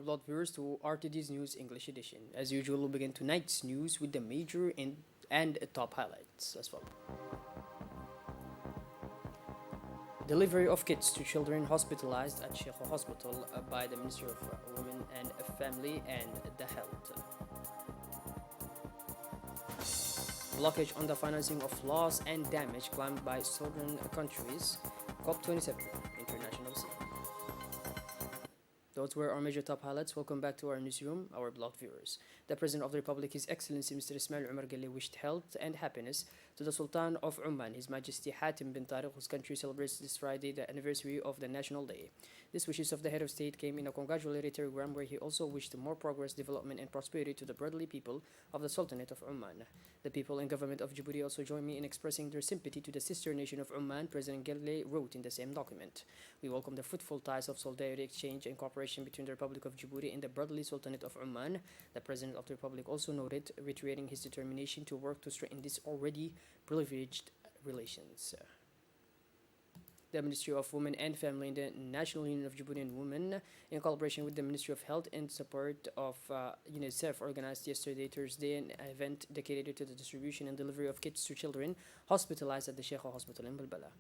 beloved viewers to RTD's News English Edition. As usual, we'll begin tonight's news with the major and top highlights as well. Delivery of kits to children hospitalized at Sheikh Hospital by the Ministry of Women and Family and the Health. Blockage on the financing of loss and damage claimed by southern countries. COP27 International Scene. Those were our major top highlights. Welcome back to our newsroom, our beloved viewers. The President of the Republic, His Excellency Mr. Ismail Omar Guelleh, wished health and happiness to the Sultan of Oman, His Majesty Hatem bin Tariq, whose country celebrates this Friday the anniversary of the National Day. These wishes of the head of state came in a congratulatory telegram where he also wished more progress, development, and prosperity to the brotherly people of the Sultanate of Oman. The people and government of Djibouti also join me in expressing their sympathy to the sister nation of Oman, President Guelleh wrote in the same document. We welcome the fruitful ties of solidarity, exchange, and cooperation between the Republic of Djibouti and the brotherly Sultanate of Oman. The President of the Republic also noted, reiterating his determination to work to strengthen these already privileged relations. The Ministry of Women and Family and the National Union of Djiboutian Women, in collaboration with the Ministry of Health and support of UNICEF, organized yesterday, Thursday, an event dedicated to the distribution and delivery of kits to children hospitalized at the Sheikh Hospital in Balbala.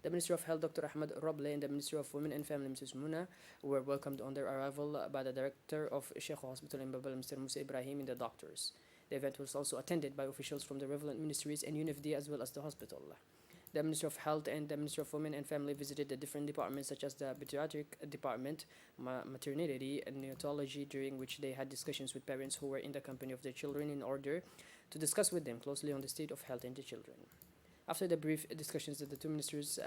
The Ministry of Health, Dr. Ahmed Roble, and the Ministry of Women and Family, Mrs. Muna, were welcomed on their arrival by the Director of Sheikh Hospital in Balbala, Mr. Musa Ibrahim, and the doctors. The event was also attended by officials from the relevant ministries and UNFD as well as the hospital. The Ministry of Health and the Ministry of Women and Family visited the different departments such as the pediatric department, maternity, and neonatology, during which they had discussions with parents who were in the company of their children in order to discuss with them closely on the state of health in the children. After the brief discussions that the two ministers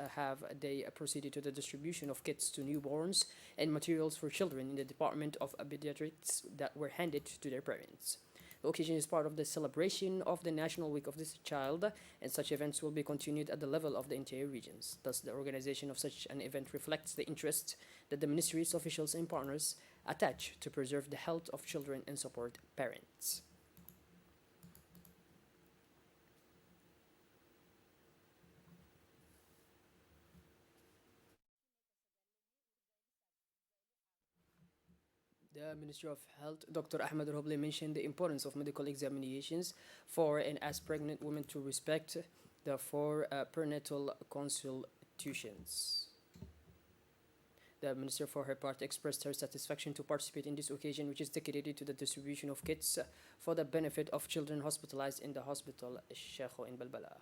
they proceeded to the distribution of kits to newborns and materials for children in the Department of Pediatrics that were handed to their parents. The occasion is part of the celebration of the National Week of this Child, and such events will be continued at the level of the entire regions. Thus, the organization of such an event reflects the interest that the ministry's officials and partners attach to preserve the health of children and support parents. The Ministry of Health, Dr. Ahmed Roble, mentioned the importance of medical examinations for and as pregnant women to respect the four prenatal consultations. The Minister, for her part, expressed her satisfaction to participate in this occasion, which is dedicated to the distribution of kits for the benefit of children hospitalized in the hospital Sheikho in Balbala.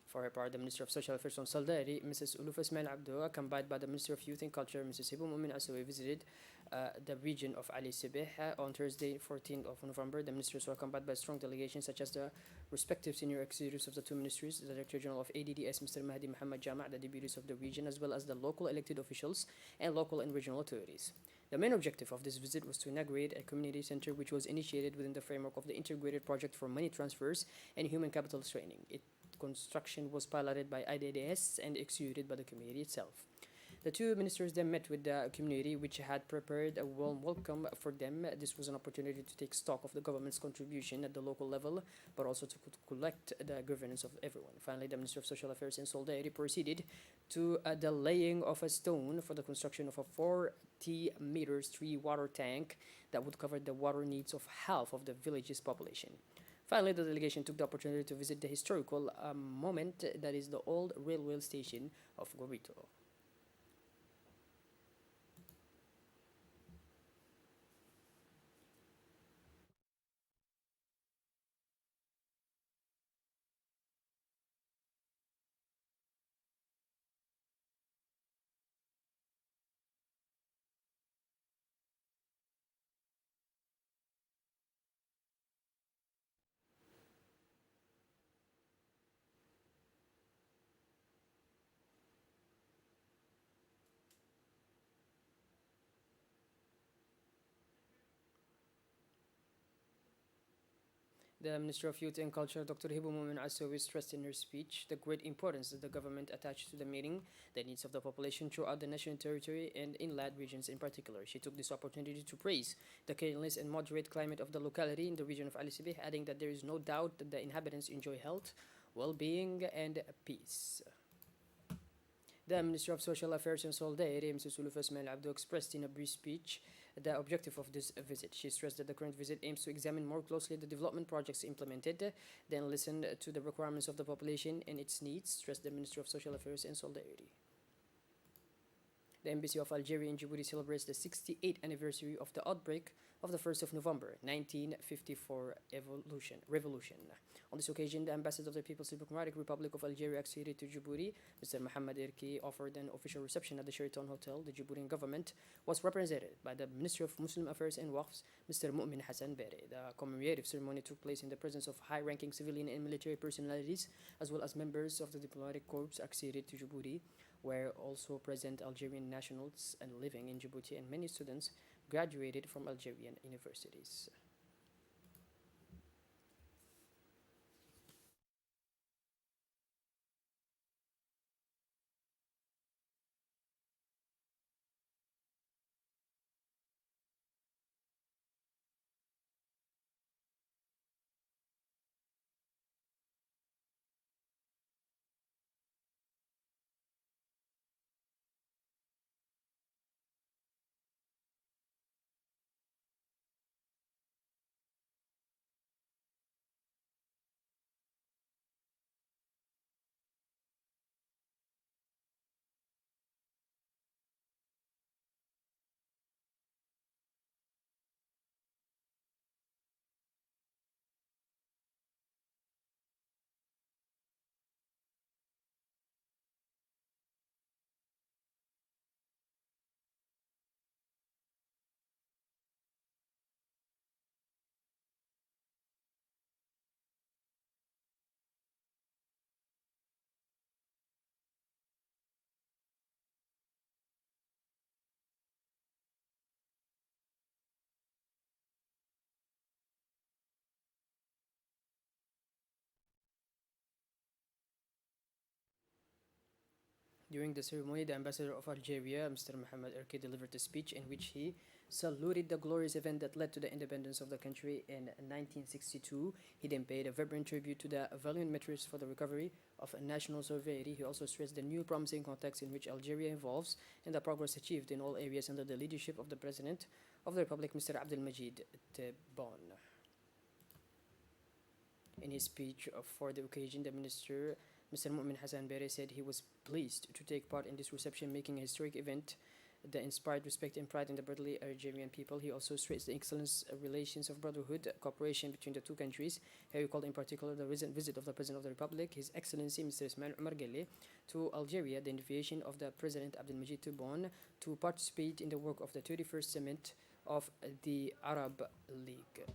For her part, the Minister of Social Affairs and Solidarity, Mrs. Uluf Ismail Abdo, accompanied by the Minister of Youth and Culture, Mrs. Hibu Mumin Asawi, visited the region of Ali Sibeh on Thursday, 14th of November. The ministers were accompanied by strong delegations such as the respective senior executives of the two ministries, the Director General of ADDS, Mr. Mahdi Muhammad Jama', the deputies of the region, as well as the local elected officials and local and regional authorities. The main objective of this visit was to inaugurate a community center which was initiated within the framework of the integrated project for money transfers and human capital training. Its construction was piloted by IDDS and executed by the community itself. The two ministers then met with the community, which had prepared a warm welcome for them. This was an opportunity to take stock of the government's contribution at the local level, but also to collect the governance of everyone. Finally, the Minister of Social Affairs and Solidarity proceeded to the laying of a stone for the construction of a 40 meters tree water tank that would cover the water needs of half of the village's population. Finally, the delegation took the opportunity to visit the historical moment that is the old railway station of Gorito. The Minister of Youth and Culture, Dr. Hibu Mumin Asawi, stressed in her speech the great importance that the government attached to the meeting the needs of the population throughout the national territory and inland regions in particular. She took this opportunity to praise the cleanliness and moderate climate of the locality in the region of Ali Sibeh, adding that there is no doubt that the inhabitants enjoy health, well-being, and peace. The Minister of Social Affairs and Solidarity, Mrs. Suluf Ismail Abdo, expressed in a brief speech the objective of this visit. She stressed that the current visit aims to examine more closely the development projects implemented, then listen to the requirements of the population and its needs, stressed the Minister of Social Affairs and Solidarity. The Embassy of Algeria in Djibouti celebrates the 68th anniversary of the outbreak of the 1st of November 1954 revolution. On this occasion, the Ambassador of the People's Democratic Republic of Algeria acceded to Djibouti. Mr. Mohammed Erki offered an official reception at the Sheraton Hotel. The Djiboutian government was represented by the Minister of Muslim Affairs and Waqfs, Mr. Mu'min Hassan Bere. The commemorative ceremony took place in the presence of high-ranking civilian and military personalities, as well as members of the diplomatic corps acceded to Djibouti, where also present Algerian nationals and living in Djibouti, and many students graduated from Algerian universities. During the ceremony, the ambassador of Algeria, Mr. Mohammed Erki, delivered a speech in which he saluted the glorious event that led to the independence of the country in 1962. He then paid a vibrant tribute to the valiant measures for the recovery of national sovereignty. He also stressed the new promising context in which Algeria evolves and the progress achieved in all areas under the leadership of the President of the Republic, Mr. Abdelmajid Tebboune. In his speech for the occasion, the minister, Mr. Mu'min Hassan Bere, said he was pleased to take part in this reception, making a historic event that inspired respect and pride in the brotherly Algerian people. He also stressed the excellent relations of brotherhood, cooperation between the two countries. He recalled in particular the recent visit of the President of the Republic, His Excellency Mr. Ismail Omar Guelleh, to Algeria, the invitation of the President Abdelmajid Tebboune to participate in the work of the 31st Summit of the Arab League.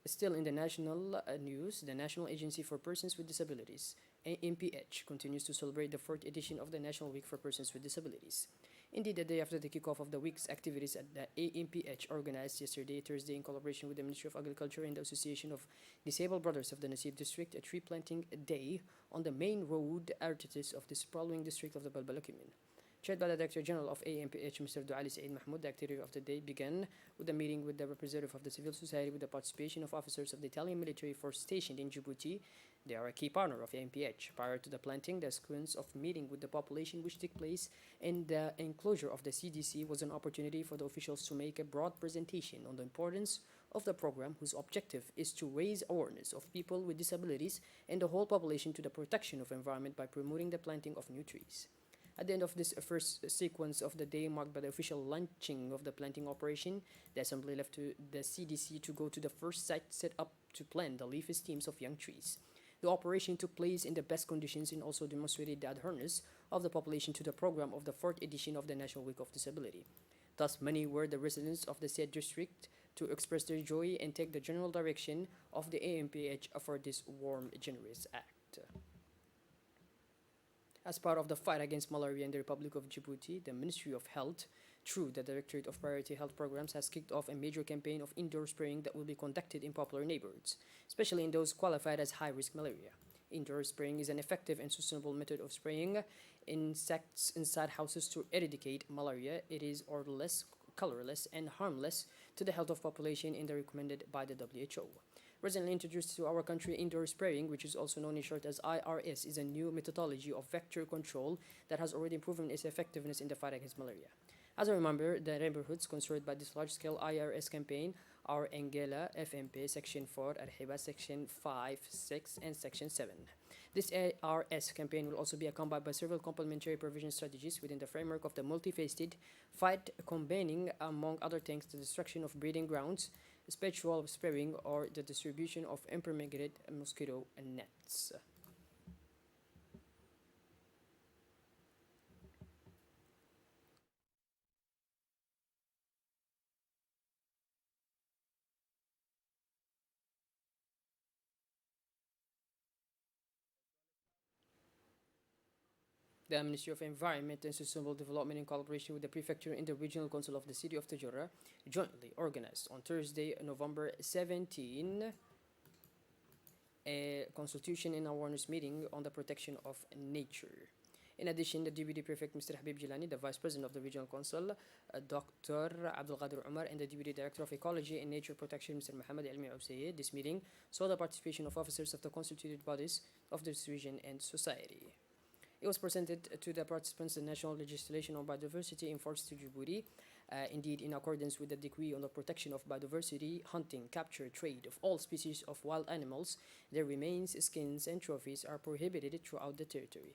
Still in the national news, the National Agency for Persons with Disabilities, ANPH, continues to celebrate the 4th edition of the National Week for Persons with Disabilities. Indeed, the day after the kickoff of the week's activities at the ANPH organized yesterday, Thursday, in collaboration with the Ministry of Agriculture and the Association of Disabled Brothers of the Nasib District, a tree planting day on the main road arteries of the sprawling district of the Balbala-Kimin. Chaired by the Director General of ANPH, Mr. Douali Saeed Mahmoud, the activity of the day began with a meeting with the representative of the civil society with the participation of officers of the Italian military force stationed in Djibouti. They are a key partner of ANPH. Prior to the planting, the sequence of meeting with the population which took place in the enclosure of the CDC was an opportunity for the officials to make a broad presentation on the importance of the program, whose objective is to raise awareness of people with disabilities and the whole population to the protection of the environment by promoting the planting of new trees. At the end of this first sequence of the day, marked by the official launching of the planting operation, the assembly left to the CDC to go to the first site set up to plant the leafy stems of young trees. The operation took place in the best conditions and also demonstrated the adherence of the population to the program of the 4th edition of the National Week of Disability. Thus, many were the residents of the said district to express their joy and take the general direction of the ANPH for this warm, generous act. As part of the fight against malaria in the Republic of Djibouti, the Ministry of Health, through the Directorate of Priority Health Programs, has kicked off a major campaign of indoor spraying that will be conducted in popular neighborhoods, especially in those qualified as high-risk malaria. Indoor spraying is an effective and sustainable method of spraying insects inside houses to eradicate malaria. It is odorless, colorless, and harmless to the health of population and recommended by the WHO. Recently introduced to our country, indoor spraying, which is also known in short as IRS, is a new methodology of vector control that has already proven its effectiveness in the fight against malaria. As a reminder, the neighborhoods concerned by this large-scale IRS campaign are Engela, FMP, Section 4, Arhiba, Section 5, 6, and Section 7. This ARS campaign will also be accompanied by several complementary prevention strategies within the framework of the multifaceted fight, combining, among other things, the destruction of breeding grounds, spiritual spraying, or the distribution of impermeated mosquito nets. The Ministry of Environment and Sustainable Development, in collaboration with the Prefecture and the Regional Council of the City of Tajura, jointly organized on Thursday, November 17, a consultation and awareness meeting on the protection of nature. In addition, the Deputy Prefect Mr. Habib Jilani, the Vice President of the Regional Council, Dr. Abdul Qadir Umar, and the Deputy Director of Ecology and Nature Protection, Mr. Muhammad Elmi Usayyed. This meeting saw the participation of officers of the constituted bodies of this region and society. It was presented to the participants the national legislation on biodiversity enforced to Djibouti. Indeed, in accordance with the decree on the protection of biodiversity, hunting, capture, trade of all species of wild animals, their remains, skins, and trophies are prohibited throughout the territory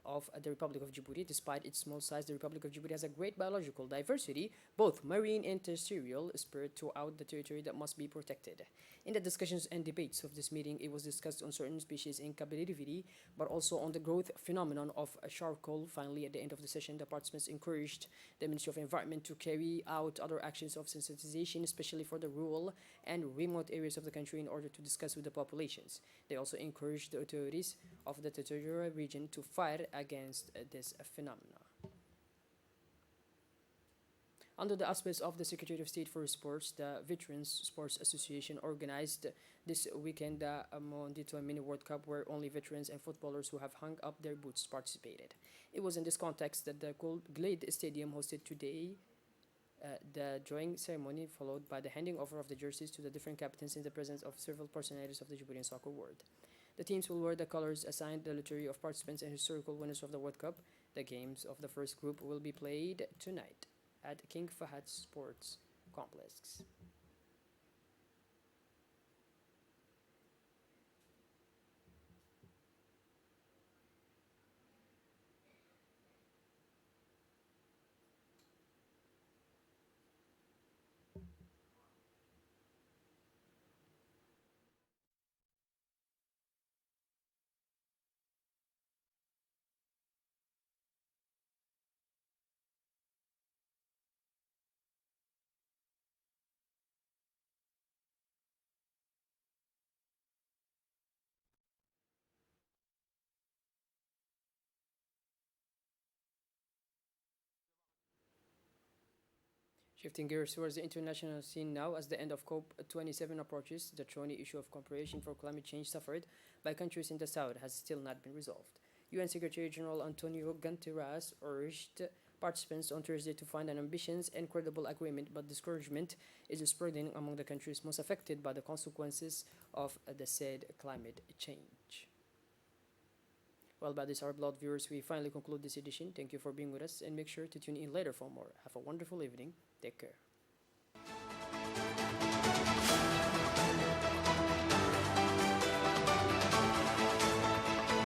of the Republic of Djibouti. Despite its small size, the Republic of Djibouti has a great biological diversity, both marine and terrestrial, spread throughout the territory that must be protected. In the discussions and debates of this meeting, it was discussed on certain species in captivity, but also on the growth phenomenon of charcoal. Finally, at the end of the session, the participants encouraged the Ministry of Environment to carry out other actions of sensitization, especially for the rural and remote areas of the country, in order to discuss with the populations. They also encouraged the authorities of the Tatara region to fight against this phenomena. Under the auspices of the Secretary of State for Sports, the Veterans Sports Association organized this weekend the Mondito Mini World Cup, where only veterans and footballers who have hung up their boots participated. It was in this context that the Glade Stadium hosted today the drawing ceremony, followed by the handing over of the jerseys to the different captains in the presence of several personalities of the Djiboutian soccer world. The teams will wear the colors assigned the lottery of participants and historical winners of the World Cup. The games of the first group will be played tonight at King Fahad Sports Complex. Shifting gears towards the international scene now, as the end of COP27 approaches, the thorny issue of cooperation for climate change suffered by countries in the South has still not been resolved. UN Secretary General Antonio Guterres urged participants on Thursday to find an ambitious and credible agreement, but discouragement is spreading among the countries most affected by the consequences of the said climate change. Well, by this, our blood viewers, we finally conclude this edition. Thank you for being with us, and make sure to tune in later for more. Have a wonderful evening. Take care.